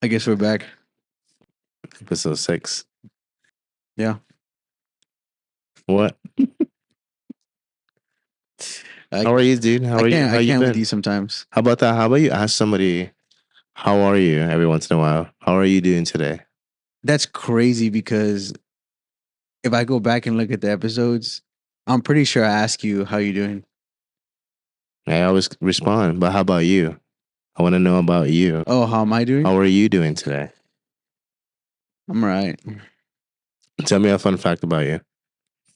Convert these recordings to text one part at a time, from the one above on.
I guess we're back. Episode 6. Yeah. What? I How are you, dude? How I are you? can't How I you can't with been? you sometimes. How about that? How about you ask somebody, how are you every once in a while? How are you doing today? That's crazy because if I go back and look at the episodes, I'm pretty sure I ask you how you doing. I always respond, but how about you? I want to know about you. Oh, how am I doing? How are you doing today? I'm all right. Tell me a fun fact about you.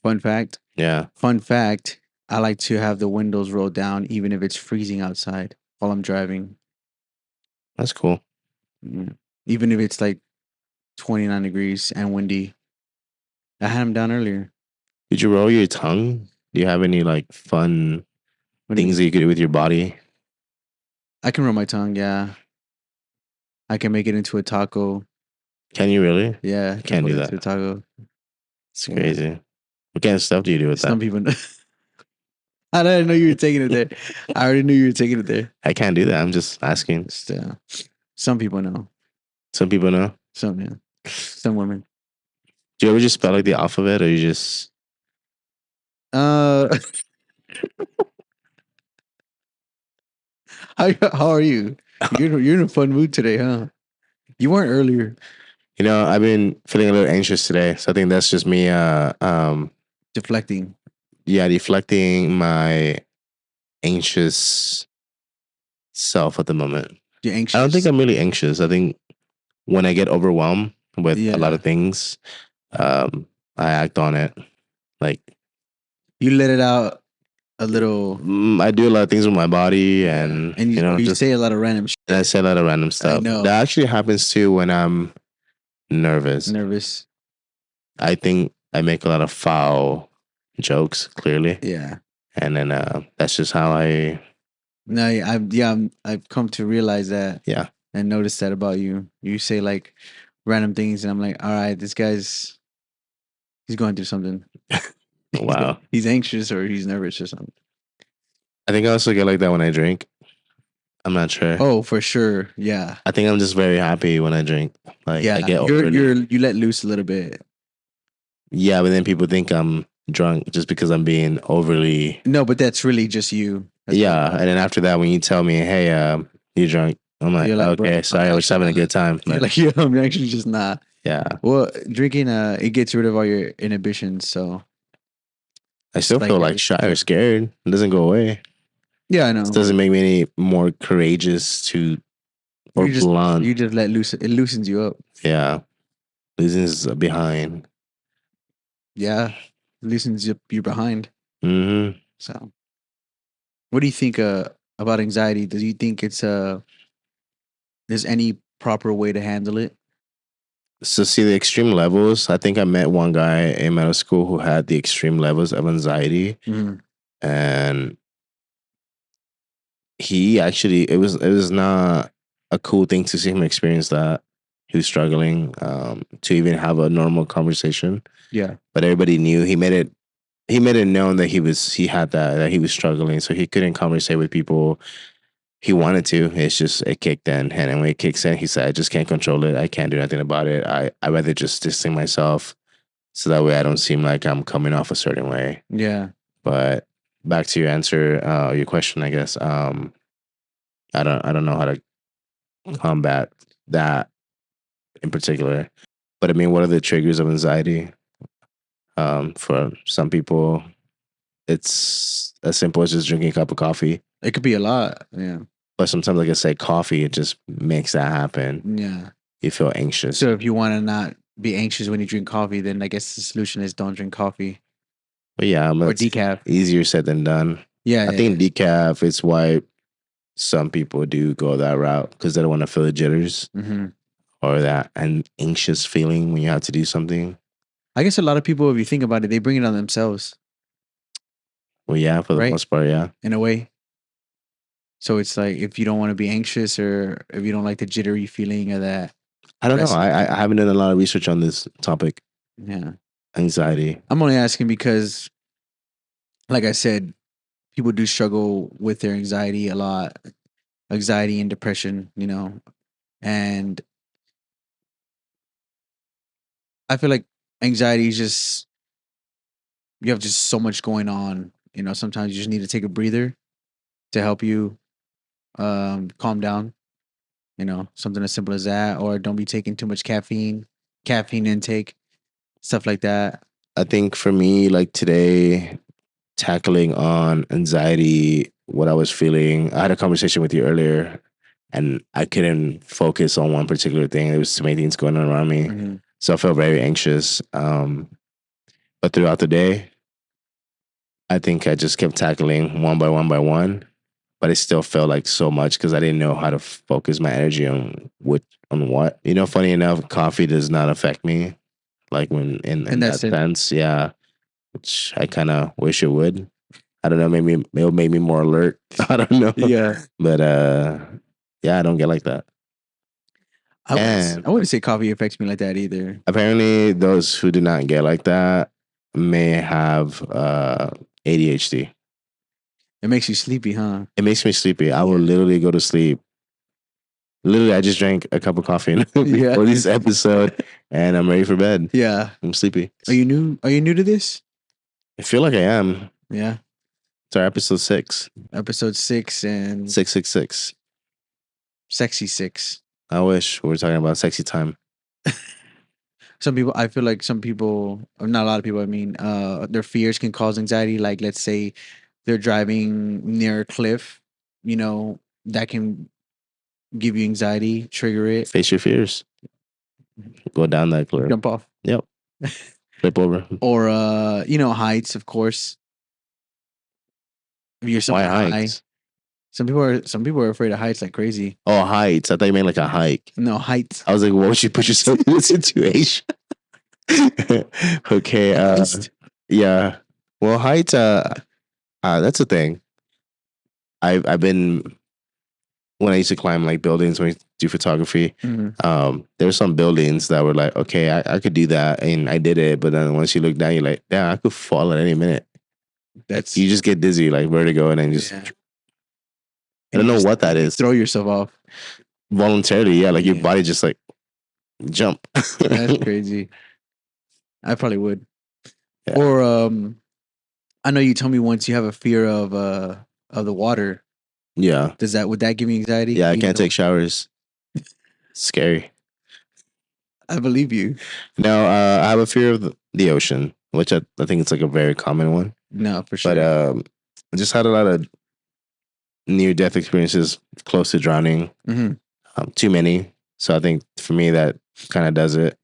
Fun fact. Yeah, Fun fact. I like to have the windows rolled down even if it's freezing outside while I'm driving. that's cool. Yeah. Even if it's like 29 degrees and windy. I had them down earlier. Did you roll your tongue? Do you have any like fun What do you things mean? that you could do with your body? I can roll my tongue, yeah. I can make it into a taco. Can you really? Yeah, I can Can't put do it into a that. taco. It's Yeah. crazy. What kind of stuff do you do with Some that? people I didn't know you were taking it there. I already knew you were taking it there. I can't do that. I'm just asking. Just, some people know. Some people know. Some, yeah. Some women. Do you ever just spell like the alphabet, or you just Uh, how are you? You're in a fun mood today, huh? You weren't earlier. I've been feeling a little anxious today, so I think that's just me. Deflecting. Yeah, deflecting my anxious self at the moment. You're I don't think anxious. I'm really anxious. I think when I get overwhelmed with a lot Yeah. of things, I act on it. Like You let it out a little. I do a lot of things with my body, Yeah. and And you just say a lot of random and I shit. say a lot of random I stuff. know. That actually happens too when I'm nervous. Nervous. I think I make a lot of foul jokes, clearly. Yeah. And then that's just how No, I've come to realize that yeah. and notice that about you. You say like random things, and I'm like, all right, he's going through something. Wow. He's anxious or he's nervous or something. I think I also get like that when I drink. I'm not sure. Oh, for sure. Yeah. I think I'm just very happy when I drink. Like I Yeah. get You let loose a little bit. yeah, but then people think I'm drunk just because I'm being overly No, but that's really just you. That's all yeah. it is. And then after that, when you tell me, hey, you're drunk, I'm like, You're like, bro, okay, I'm sorry, I was actually having a not. good time. You're But like, yeah, I'm actually just not. yeah, Well, drinking, it gets rid of all your inhibitions. So I it's still like feel like everything shy or else. scared. It doesn't go away. Yeah, I This know. doesn't make me any more courageous to or blunt. You just let loose. It loosens you up. Yeah, losing is behind. Yeah, loosens you behind. Mm-hmm. So, what do you think about anxiety? Do you think it's there's any proper way to handle it? So see the extreme levels. I think I met one guy in middle school who had the extreme levels of anxiety, Mm-hmm. and he actually it was not a cool thing to see him experience that. He was struggling to even have a normal conversation, Yeah, but everybody knew he made it known that he had that he was struggling, so he couldn't conversate with people. He wanted to. It's just it kicked in, and then when it kicks in, he said, "I just can't control it. I can't do nothing about it. I rather just distance myself, so that way I don't seem like I'm coming off a certain way." yeah, But back to your answer, your question, I guess. I don't know how to combat that in particular. But I mean, what are the triggers of anxiety? For some people, it's as simple as just drinking a cup of coffee. it could be a lot. Yeah, But sometimes, like I say, coffee, it just makes that happen. yeah. You feel anxious. So if you want to not be anxious when you drink coffee, then I guess the solution is don't drink coffee But yeah, or that's decaf. easier said than done. Yeah, I yeah, think yeah. decaf is why some people do go that route because they don't want to feel the jitters Mm-hmm. or that an anxious feeling when you have to do something. I guess a lot of people, if you think about it, they bring it on themselves, Well, yeah, for the right? most part, yeah. In a way. So it's like if you don't want to be anxious or if you don't like the jittery feeling of that I don't know. stress. I haven't done a lot of research on this topic, Yeah. anxiety. I'm only asking because, like I said, people do struggle with their anxiety a lot, anxiety and depression, and I feel like anxiety is just you have just so much going on. You know, sometimes you just need to take a breather to help you calm down. You know, something as simple as that, or don't be taking too much caffeine intake, stuff like that. I think for me, like today, tackling on anxiety, what I was feeling. I had a conversation with you earlier, and I couldn't focus on one particular thing. There was too many things going on around me, Mm-hmm. so I felt very anxious. But throughout the day, I think I just kept tackling one by one by one. But it still felt like so much because I didn't know how to focus my energy on what. You know, funny enough, coffee does not affect me like when in And that that's it. sense. Yeah, which I kind of wish it would. I don't know. Maybe it'll make me more alert. I don't know. Yeah, But yeah, I don't get like that. I And wouldn't say coffee affects me like that either. apparently, those who do not get like that may have ADHD. It makes you sleepy, huh? It makes me sleepy. I will Yeah. literally go to sleep. Literally, I just drank a cup of coffee Yeah. before this episode, and I'm ready for bed. Yeah. I'm sleepy. Are you new? Are you new to this? I feel like I am. Yeah. It's our episode 6. Episode 6 and 666. sexy 6. I wish we were talking about sexy time. Some people, I feel like some people, or not a lot of people, I mean, their fears can cause anxiety. Like, let's say they're driving near a cliff, you know, that can give you anxiety, trigger it, Face your fears. Go down that cliff. jump off. Yep. Flip over. Or, you know, heights, of course. If you're Why somewhere high, heights? some people are afraid of heights like crazy. Oh, heights. I thought you meant like a hike. No, heights. I was like, what would you put yourself in this situation? Okay. Yeah. Well, heights. That's a thing. I've been when I used to climb like buildings when I do photography. Mhm. There's some buildings that were like, okay, I could do that, and I did it. But then once you look down, you're like, damn, I could fall at any minute. That's You just get dizzy, like vertigo, and then just yeah. I And don't you know just what that you is. throw yourself off. Voluntarily, yeah, like your Yeah. body just like jump. That's crazy. I probably would. Yeah. Or I know you told me once you have a fear of the water. Yeah. Would that give you anxiety? Yeah, I Being in can't the take showers. Scary. I believe you. Now, I have a fear of the ocean, which I think it's like a very common one. No, for But sure. I just had a lot of near death experiences close to drowning. Mhm. Too many. So I think for me that kind of does it.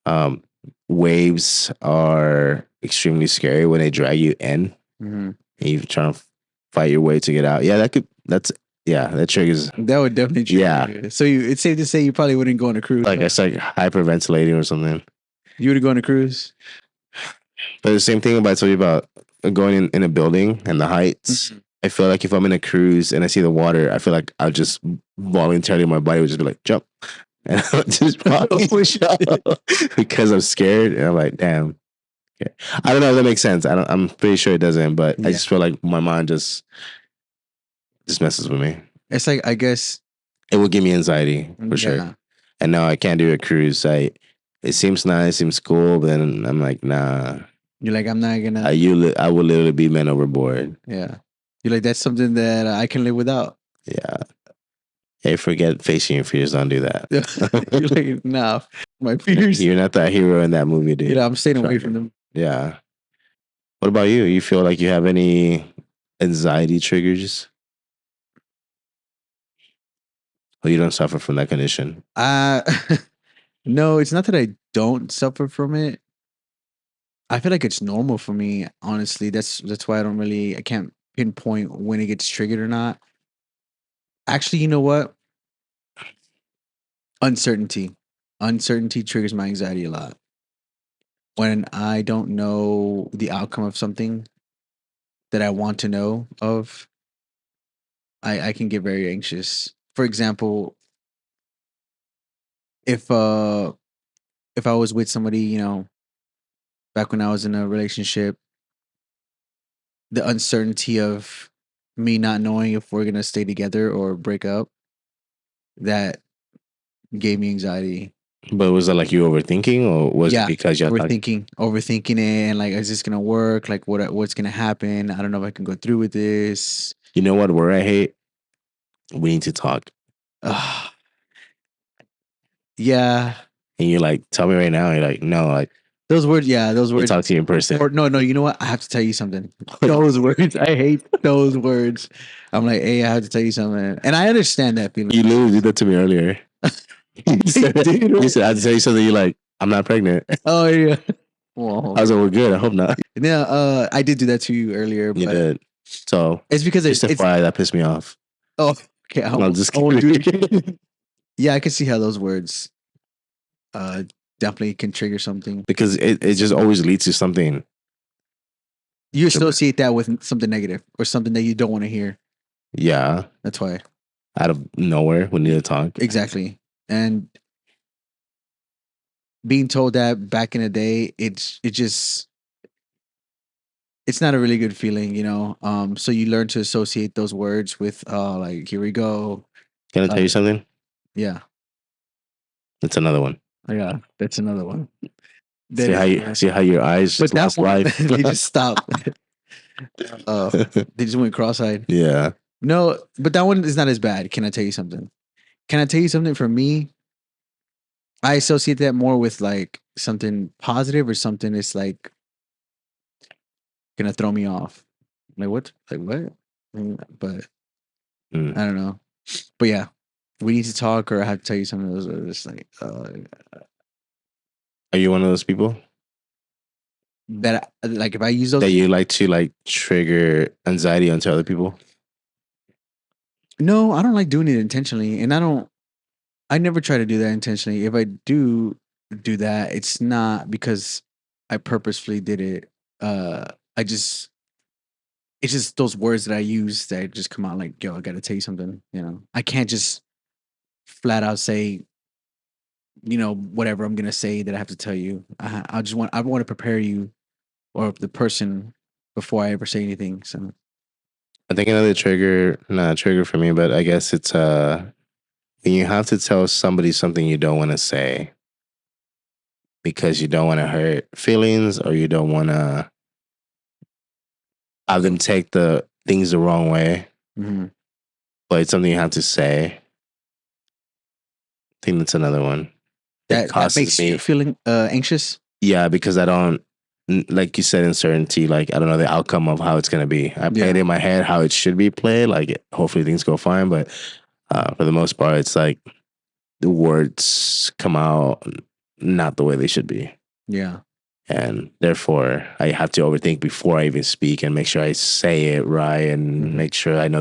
Um, Waves are extremely scary when they drag you in Mhm. and you're trying to fight your way to get out. Yeah, that triggers. That would definitely trigger Yeah, you. So it's safe to say you probably wouldn't go on a cruise. like I start hyperventilating or something. You would go on a cruise? But the same thing about I told you about going in a building and the heights. Mhm. I feel like if I'm in a cruise and I see the water, I feel like I'll just voluntarily my body would just be like jump, and I'll just probably Push it. because I'm scared. And I'm like, damn. Okay. I don't know if that makes sense. I'm pretty sure it doesn't, but I Yeah. just feel like my mind just messes with me. It's like I guess It will give me anxiety for sure. yeah. And now I can't do a cruise. It seems nice, seems cool, but then I'm like, nah. You're like I'm not gonna. I will literally be men overboard. Yeah. You're like that's something that I can live without. Yeah. Hey, forget facing your fears. Don't do that. You're like nah, my fears. You're not that hero in that movie, dude. You know, I'm staying away Trust from me. them. Yeah. What about you? You feel like you have any anxiety triggers? Or you don't suffer from that condition? No, it's not that I don't suffer from it. I feel like it's normal for me, honestly. That's why I can't pinpoint when it gets triggered or not. Actually, you know what? Uncertainty. Uncertainty triggers my anxiety a lot. When I don't know the outcome of something that I want to know of, I can get very anxious. For example, if uh if I was with somebody, you know, back when I was in a relationship, the uncertainty of me not knowing if we're gonna stay together or break up, that gave me anxiety. But was it like you overthinking, or was it Yeah, because you thought overthinking it, and like, is this gonna work? Like, what's gonna happen? I don't know if I can go through with this. you know what word I hate? We need to talk, Ugh. Yeah, and you're like, tell me right now. You're like, no, like those words. Yeah, those you words. talk to you in person. Or no, no. You know what? I have to tell you something. Those words, I hate those words. I'm like, hey, I have to tell you something, and I understand that feeling. You literally did that to me earlier. You said, you said I had to tell you something. You're like, I'm not pregnant. Oh yeah. I Well, was like, we're good. I hope not. yeah. I did do that to you earlier, You but did. So it's because just it's. FYI, that pissed me off. Oh, okay. I'm just I won't do it kidding. again. Yeah, I can see how those words uh definitely can trigger something. Because it just always leads to something. You associate that with something negative or something that you don't want to hear. Yeah, That's why. out of nowhere, we need to talk. Exactly. And being told that back in the day, it's not a really good feeling, you know. So you learn to associate those words with like, here we go. Can I tell you something? Yeah. It's another one. Yeah, that's another one. That See how is you see how your eyes but just that lost one life. they just stopped. They just went cross-eyed. Yeah. No, but that one is not as bad. Can I tell you something? Can I tell you something? For me, I associate that more with like something positive or something that's like gonna throw me off. Like what? Like what? But Mm. I don't know. But yeah, we need to talk, or I have to tell you something. Those are just like Are you one of those people that. Like if I use those, that you like to like trigger anxiety onto other people? no, I don't like doing it intentionally, and I don't. I never try to do that intentionally. If I do that, it's not because I purposefully did it. I just it's just those words that I use that just come out like, yo, I gotta tell you something. You know, I can't just flat out say, you know, whatever I'm gonna say that I have to tell you. I want to prepare you or the person before I ever say anything. So I think another trigger, not a trigger for me, but I guess it's when you have to tell somebody something you don't want to say because you don't want to hurt feelings or you don't want to have them take the things the wrong way, mhm. but it's something you have to say. I think that's another one that That causes makes you me. feeling anxious. Yeah, because I don't, like you said, uncertainty. Like I don't know the outcome of how it's gonna be. I play it Yeah, in my head how it should be played. Like hopefully things go fine, but for the most part, it's like the words come out not the way they should be, yeah, and therefore I have to overthink before I even speak and make sure I say it right and mhm. make sure I know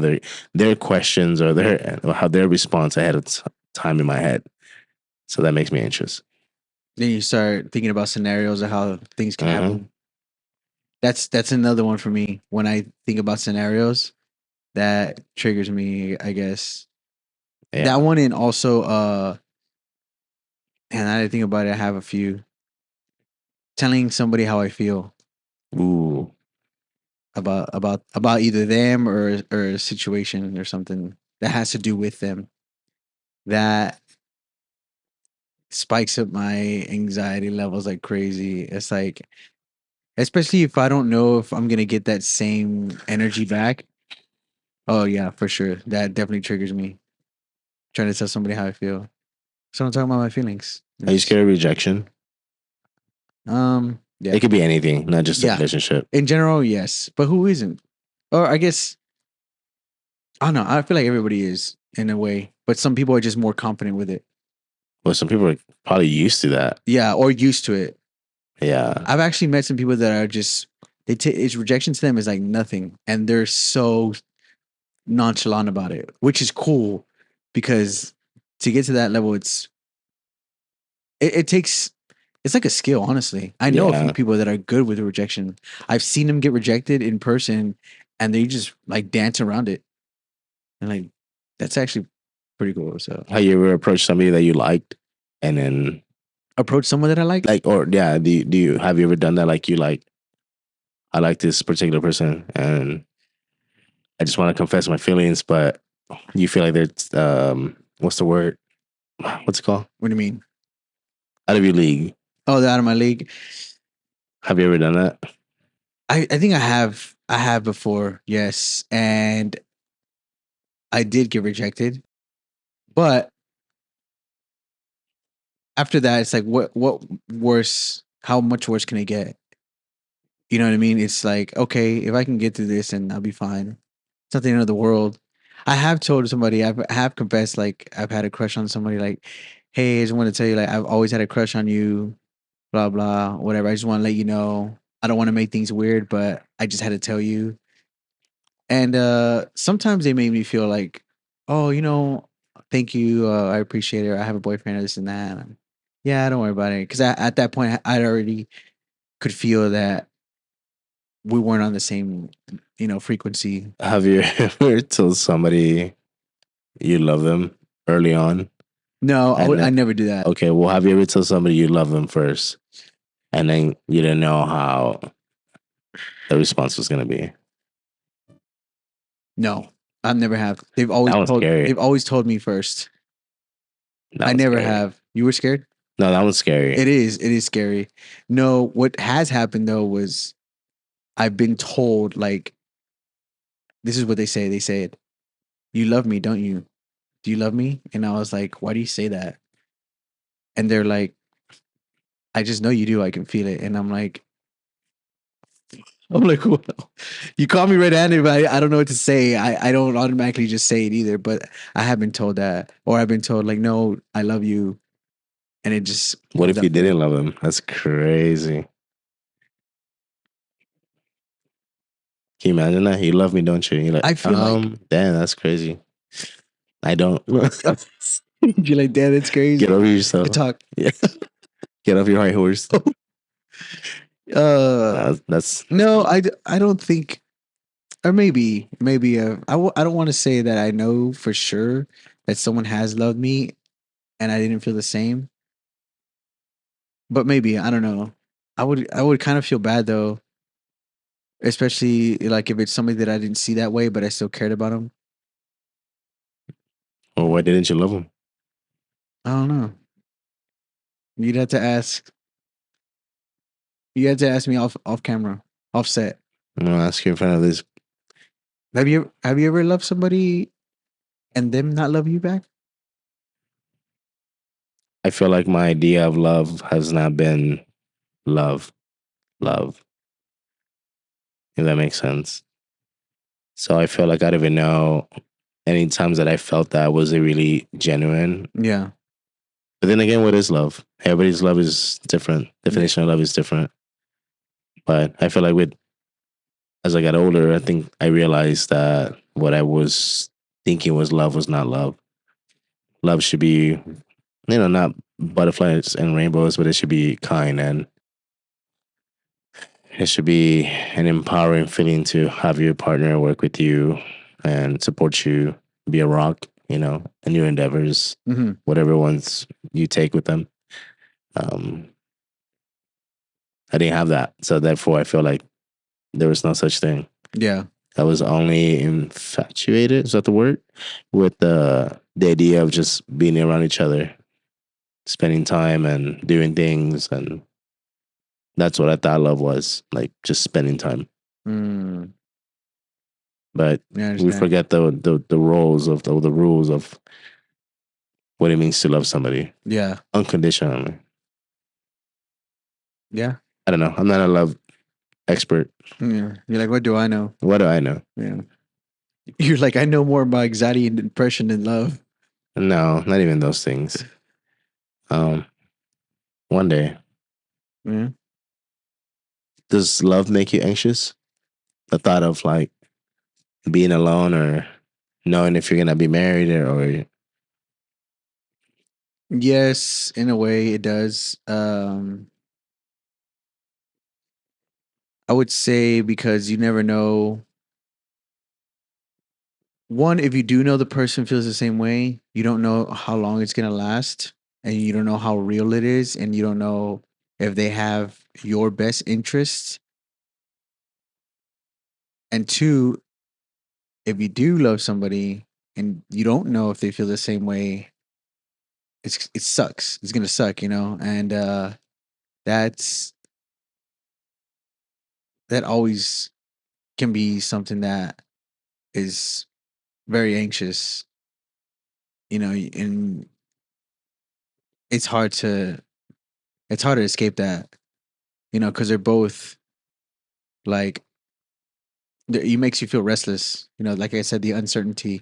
their questions or their or how their response ahead of time in my head. So that makes me anxious. Then you start thinking about scenarios of how things can Mm-hmm. happen. That's another one for me. When I think about scenarios, that triggers me. I guess that Yeah. one, and also and I think about it. I have a few. Telling somebody how I feel Ooh. about either them or a situation or something that has to do with them, that spikes up my anxiety levels like crazy. It's like, especially if I don't know if I'm gonna get that same energy back. Oh yeah, for sure. That definitely triggers me. Trying to tell somebody how I feel. So I'm talking about my feelings. Are you It's, scared of rejection? yeah. It could be anything, not just a Yeah. relationship. In general, yes. But who isn't? Or I guess I don't know. I feel like everybody is in a way, but some people are just more confident with it. Well, some people are probably used to that. Yeah, or used to it. Yeah. I've actually met some people that are just they take it's rejection to them is like nothing, and they're so nonchalant about it, which is cool because to get to that level, it takes it's like a skill. Honestly, I know a few Yeah. people that are good with rejection. I've seen them get rejected in person, and they just like dance around it, and like that's actually pretty cool. So How you ever approach somebody that you liked and then approach someone that I like. like or yeah, do you have you ever done that? Like you like I like this particular person and I just want to confess my feelings, but you feel like there's what's the word? What's it called? What do you mean? Out of your league. Oh, they're out of my league. Have you ever done that? I think I have before, yes, and I did get rejected. But after that, it's like, what worse? How much worse can it get? You know what I mean? It's like, okay, if I can get through this, and I'll be fine. It's not the end of the world. I have told somebody, I have confessed, like I've had a crush on somebody. Like, hey, I just want to tell you, like I've always had a crush on you. Blah blah, whatever. I just want to let you know. I don't want to make things weird, but I just had to tell you. And sometimes they made me feel like, oh, thank you. I appreciate it. I have a boyfriend or this and that. Yeah, don't worry about it. Because at that point, I already could feel that we weren't on the same, frequency. Have you ever told somebody you love them early on? No, And I then, never do that. okay, well, have you ever told somebody you love them first, and then you didn't know how the response was going to be? No, I've never have. That was scary. They've always told me first. That I was never scary. have. You were scared? No, that was scary. It is. It is scary. No, what has happened though was I've been told, like, this is what they say. They said, "You love me, don't you? Do you love me?" And I was like, "Why do you say that?" And they're like, "I just know you do. I can feel it." And I'm like, well, you call me red-handed, but I don't know what to say. I don't automatically just say it either. But I have been told that, or I've been told like, "No, I love you," and it just What comes if you out weird. didn't love them? That's crazy. Can you imagine that? You love me, don't you? You're like, I feel like damn, that's crazy. I don't. you're like, "Damn, it's Get crazy." over Good yourself. talk. Yeah. Get off your high horse. Uh, That's no, I don't think, or maybe I don't want to say that I know for sure that someone has loved me and I didn't feel the same, but maybe I don't know. I would kind of feel bad though, especially like if it's somebody that I didn't see that way, but I still cared about them. well, why didn't you love him? I don't know. You'd have to ask. You had to ask me off camera, off set. I'm gonna ask you in front of this. Have you ever loved somebody and them not love you back? I feel like my idea of love has not been love, love, if that makes sense. So I feel like I don't even know any times that I felt that was it really genuine. Yeah. But then again, what is love? Everybody's love is different. Yeah. Definition of love is different. But I feel like with as I got older, I think I realized that what I was thinking was not love. Love should be, not butterflies and rainbows, but it should be kind, and it should be an empowering feeling to have your partner work with you and support you, be a rock, in your endeavors, Hmm. whatever ones you take with them. Um, I didn't have that. So therefore, I feel like there was no such thing. Yeah. I was only infatuated, is that the word? With the idea of just being around each other, spending time and doing things. And that's what I thought love was, like just spending time. Mm, But yeah, I we understand. forget the roles of the rules of what it means to love somebody Yeah. unconditionally. Yeah. I don't know. I'm not a love expert. Yeah. You're like, what do I know? What do I know? Yeah. You're like, I know more about anxiety and depression than love. No, not even those things. Um, one day, Yeah. does love make you anxious? The thought of like being alone or knowing if you're gonna be married or Yes, in a way it does. I would say because you never know. One, if you do know the person feels the same way, you don't know how long it's gonna last, and you don't know how real it is, and you don't know if they have your best interests. And two, if you do love somebody and you don't know if they feel the same way, it sucks. It's gonna suck, and that's that always can be something that is very anxious, and it's hard to it's hard to escape that, because they're both like it makes you feel restless. Like I said, the uncertainty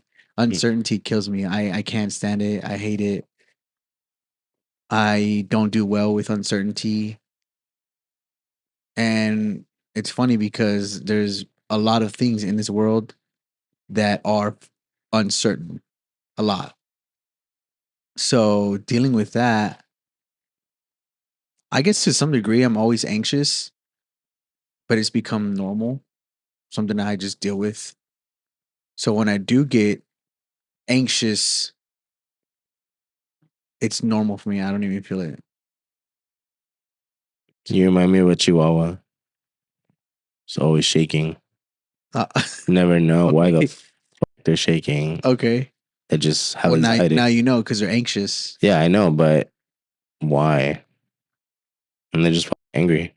kills me. I can't stand it. I hate it. I don't do well with uncertainty. And it's funny because there's a lot of things in this world that are uncertain, a lot. So dealing with that, I guess to some degree, I'm always anxious, but it's become normal, something that I just deal with. So when I do get anxious, it's normal for me. I don't even feel it. You remind me of a chihuahua. It's always shaking. Uh, Never know why the okay. fuck they're shaking. Okay. They just have Well, anxiety. now you know because they're anxious. Yeah, I know, but why? And they're just angry.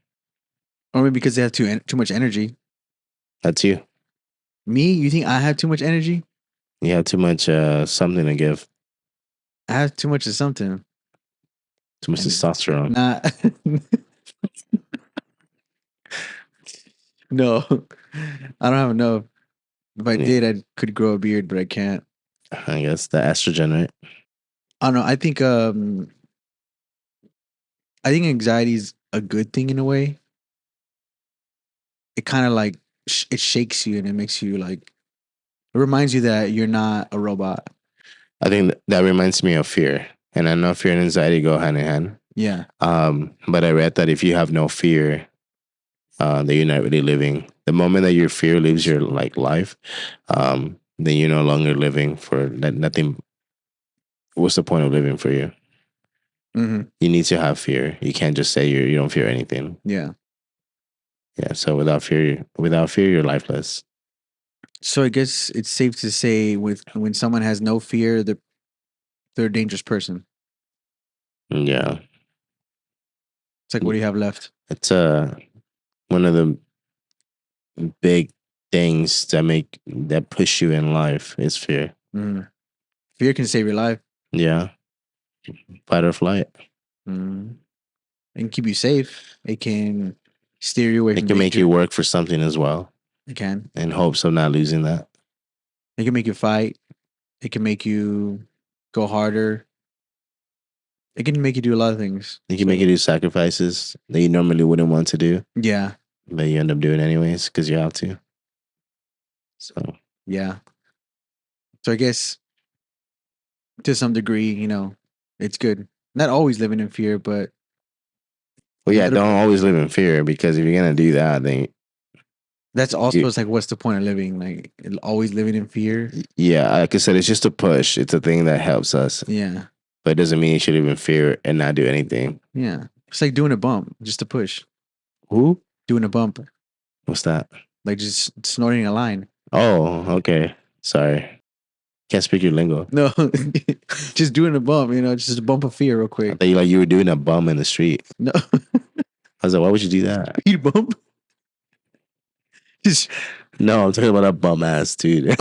Or maybe because they have too much energy. That's you. Me? You think I have too much energy? You have too much something to give. I have too much of something. Too much And testosterone. Not. No, I don't have enough. If I Yeah. did, I could grow a beard, but I can't. I guess the estrogen, right? I don't know. I think anxiety is a good thing in a way. It kind of like it shakes you and it makes you like it reminds you that you're not a robot. I think that reminds me of fear. And I know fear and anxiety go hand in hand. Yeah. But I read that if you have no fear, that you're not really living. The moment that your fear leaves your life, then you're no longer living for nothing. What's the point of living for you? Mm-hmm. You need to have fear. You can't just say you don't fear anything. Yeah. Yeah. So without fear, you're lifeless. So I guess it's safe to say when someone has no fear, they're a dangerous person. Yeah. It's like, what do you have left? It's one of the big things that push you in life is fear. Mm. Fear can save your life. Yeah. Fight or flight. Mm. It can keep you safe. It can steer you away It from can make danger. you work for something as well. It can. In hopes of not losing that. It can make you fight. It can make you go harder. It can make you do a lot of things. It can make you do sacrifices that you normally wouldn't want to do, Yeah. but you end up doing anyways because you have to. So Yeah. So I guess to some degree, it's good. Not always living in fear, but well, yeah, don't always live in fear because if you're gonna do that, then that's also it's like, what's the point of living? Like always living in fear. yeah, like I said, it's just a push. It's a thing that helps us. Yeah. But it doesn't mean you should live in fear and not do anything. Yeah. It's like doing a bump, just a push. Who? Doing a bump. What's that? Like just snorting a line. Oh, okay. Sorry. Can't speak your lingo. No, just doing a bump, just a bump of fear real I quick. thought you were doing a bum in the street. No. I was like, why would you do that? Speed bump? Just No, I'm talking about a bum ass dude.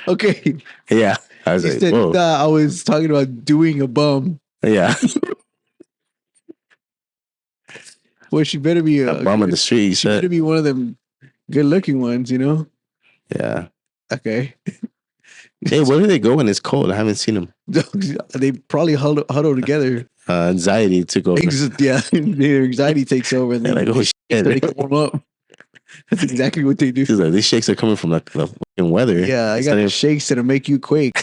Okay. Yeah. I was You like, said, whoa. I was talking about doing a bum. Yeah. Well, she better be A bum in the street. She better be one of them good looking ones, Yeah. Okay. Hey, where do they go when it's cold? I haven't seen them. They probably huddle together. Anxiety took over. Yeah, their anxiety takes over. And They're like, oh shit. They can warm up. That's exactly what they do. She's like, these shakes are coming from the fucking weather. Yeah, I got the shakes that'll make you quake.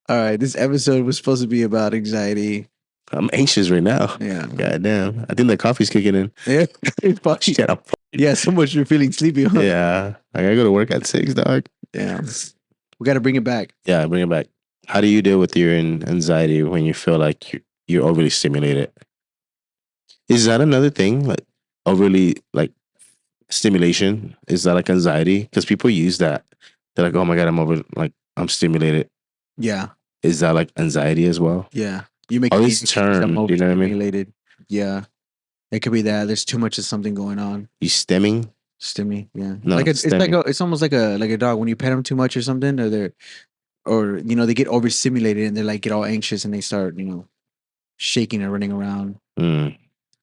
All right, this episode was supposed to be about anxiety. I'm anxious right now. Yeah. God damn. I think the coffee's kicking in. Yeah. It's probably, Shut up. Yeah, so much you're feeling sleepy, huh? Yeah. I gotta go to work at 6, dog. Yeah. We gotta bring it back. Yeah, bring it back. How do you deal with your anxiety when you feel like you're overly stimulated? Is that another thing? Like overly like stimulation? Is that like anxiety? Because people use that. They're like, oh my god, I'm stimulated. Yeah. Is that like anxiety as well? Yeah. You make All me these anxious 'cause I'm terms, you know what I mean? overstimulated. Yeah. It could be that there's too much of something going on. You stimming? Stimmy, yeah. No, It's like stimming. it's almost like a dog when you pet them too much or something, or they get overstimulated and they like get all anxious and they start shaking and running around. Mm.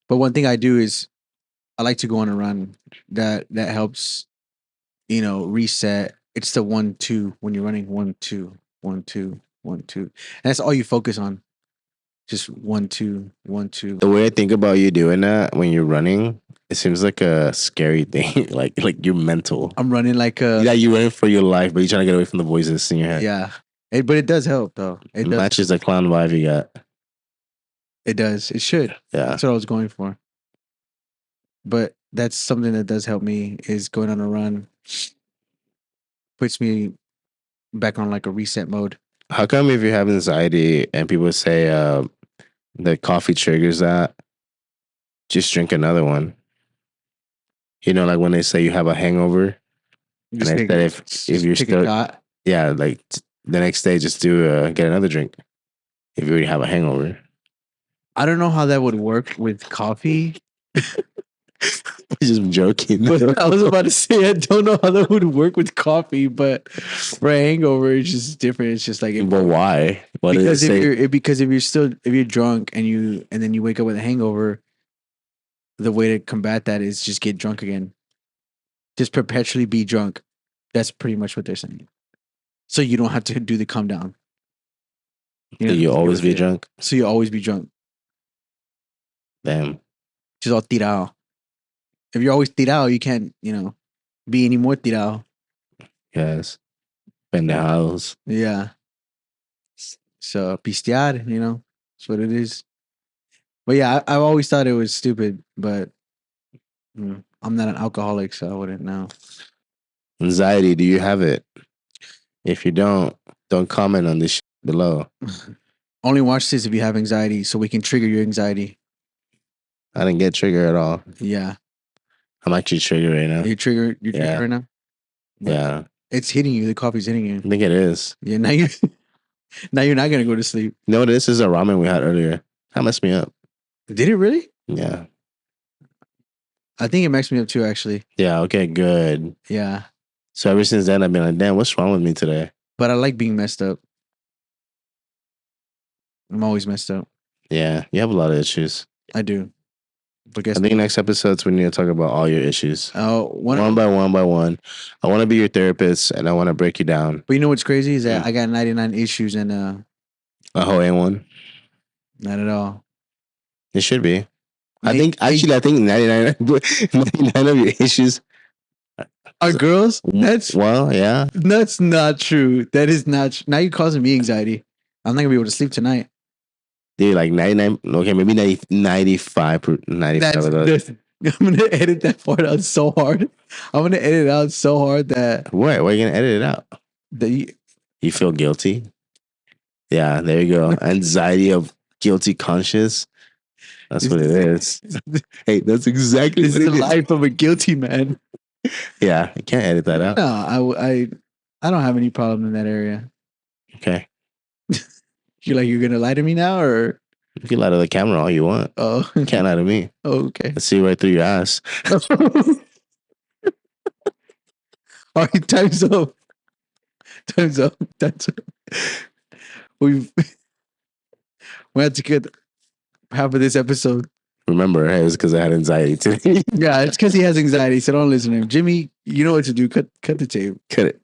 But one thing I do is I like to go on a run. That helps reset. It's the 1-2 when you're running 1-2, 1-2, 1-2. And that's all you focus on. Just 1-2, 1-2. The way I think about you doing that when you're running, it seems like a scary thing. like you're mental. I'm running like a Yeah, you're running for your life, but you're trying to get away from the voices in your head. yeah. But it does help though. It does. Matches the clown vibe you got. It does. It should. Yeah. That's what I was going for. But that's something that does help me is going on a run. Puts me back on like a reset mode. How come if you have anxiety and people say that coffee triggers that, just drink another one? Like when they say you have a hangover, and I said if you're take still, a shot. yeah, like the next day, just get another drink if you already have a hangover. I don't know how that would work with coffee. Just joking. But I was about to say I don't know how that would work with coffee, but for a hangover, it's just different. It's just like But why? What because does it say? if you're drunk and then you wake up with a hangover, the way to combat that is just get drunk again. Just perpetually be drunk. That's pretty much what they're saying. So you don't have to do the calm down. You always be drunk? So you always be drunk. Damn. Just all tirado. If you're always tirado, you can't, be any more tirado. Yes. Pendejados. Yeah. So pistear, that's what it is. But yeah, I've always thought it was stupid, but I'm not an alcoholic, so I wouldn't know. Anxiety, do you have it? If you don't comment on this below. Only watch this if you have anxiety, so we can trigger your anxiety. I didn't get triggered at all. Yeah. I'm actually triggered right now. You're triggered right now? But yeah. It's hitting you. The coffee's hitting you. I think it is. Yeah, now you're not going to go to sleep. No, this is a ramen we had earlier. That messed me up. Did it really? Yeah. I think it messed me up too, actually. Yeah, okay, good. Yeah. So ever since then, I've been like, damn, what's wrong with me today? But I like being messed up. I'm always messed up. Yeah, you have a lot of issues. I do. But I think next episodes we need to talk about all your issues. One by one. I want to be your therapist and I want to break you down. But you know what's crazy is that I got 99 issues and a whole ain't one. Not at all. It should be. I think 99 of your issues are girls. Yeah. That's not true. That is not. Now you're causing me anxiety. I'm not gonna be able to sleep tonight. Dude, like 99. Okay, maybe 95. 95 of those. I'm gonna edit that part out so hard. I'm gonna edit it out so hard that. What? Why are you gonna edit it out? That you feel guilty. Yeah, there you go. Anxiety of guilty conscious. That's what it is. Hey, that's exactly what it is. This is the life of a guilty man. Yeah, I can't edit that out. No, I don't have any problem in that area. Okay. You're gonna lie to me now, or you can lie to the camera all you want. Oh, you can't lie to me. Oh, okay. Let's see right through your ass. All right, time's up. We have to get half of this episode. Remember, hey, it's because I had anxiety today. Yeah, it's because he has anxiety, so don't listen to him. Jimmy, you know what to do. Cut the tape. Cut it.